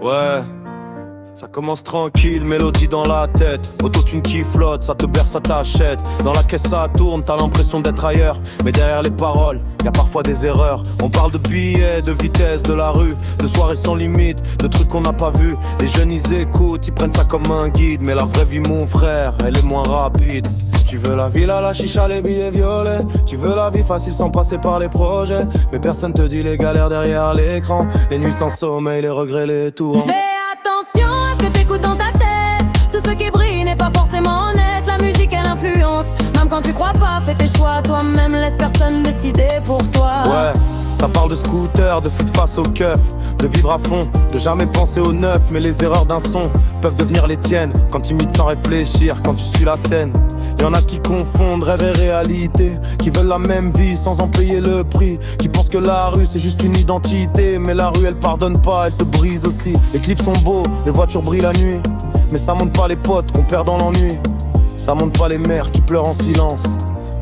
Ouais, ça commence tranquille, mélodie dans la tête. Autotune qui flotte, ça te berce, ça t'achète. Dans la caisse ça tourne, t'as l'impression d'être ailleurs. Mais derrière les paroles, y a parfois des erreurs. On parle de billets, de vitesse, de la rue, de soirées sans limite, de trucs qu'on n'a pas vus. Les jeunes ils écoutent, ils prennent ça comme un guide. Mais la vraie vie mon frère, elle est moins rapide. Tu veux la ville à la chicha, les billets violets. Tu veux la vie facile sans passer par les projets. Mais personne te dit les galères derrière l'écran. Les nuits sans sommeil, les regrets, les tours. Fais attention à ce que t'écoutes dans ta tête. Tout ce qui brille n'est pas forcément honnête. La musique elle influence, même quand tu crois pas. Fais tes choix toi-même, laisse personne décider pour toi. Ouais, ça parle de scooter, de foot face au keuf, de vivre à fond, de jamais penser au neuf. Mais les erreurs d'un son peuvent devenir les tiennes quand tu imites sans réfléchir, quand tu suis la scène. Y'en a qui confondent rêve et réalité, qui veulent la même vie sans en payer le prix, qui pensent que la rue c'est juste une identité. Mais la rue elle pardonne pas, elle te brise aussi. Les clips sont beaux, les voitures brillent la nuit, mais ça montre pas les potes qu'on perd dans l'ennui. Ça montre pas les mères qui pleurent en silence,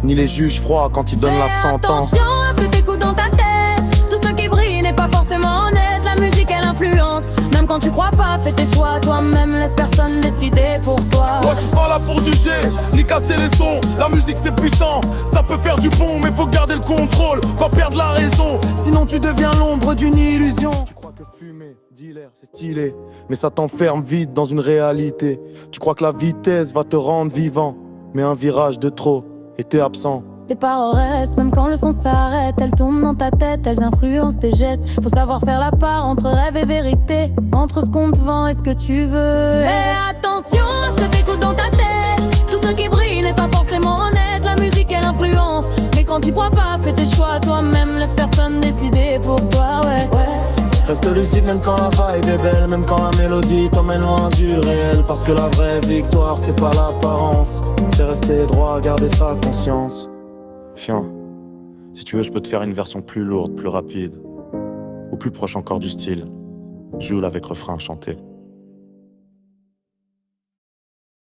ni les juges froids quand ils donnent la sentence. Fais attention à ce que t'écoutes dans ta tête. Tout ce qui brille n'est pas forcément honnête. La musique elle influence, même quand tu crois pas. Fais tes choix toi-même, laisse personne décider pour toi. Moi je suis pas là pour juger, ni casser les sons. La musique c'est puissant, ça peut faire du bon. Mais faut garder le contrôle, pas perdre la raison. Sinon tu deviens l'ombre d'une illusion. Tu crois que fumer, dealer, c'est stylé, mais ça t'enferme vite dans une réalité. Tu crois que la vitesse va te rendre vivant, mais un virage de trop et t'es absent. Les paroles restent, même quand le son s'arrête. Elles tournent dans ta tête, elles influencent tes gestes. Faut savoir faire la part entre rêve et vérité, entre ce qu'on te vend et ce que tu veux. Fais attention à ce que t'écoutes dans ta tête. Tout ce qui brille n'est pas forcément honnête. La musique elle influence, mais quand tu crois pas, fais tes choix toi-même, laisse personne décider pour toi, ouais. Reste lucide même quand la vibe est belle, même quand la mélodie t'emmène loin du réel. Parce que la vraie victoire c'est pas l'apparence, c'est rester droit, garder sa conscience. Fiant, si tu veux je peux te faire une version plus lourde, plus rapide, ou plus proche encore du style. Joue avec refrain chanté.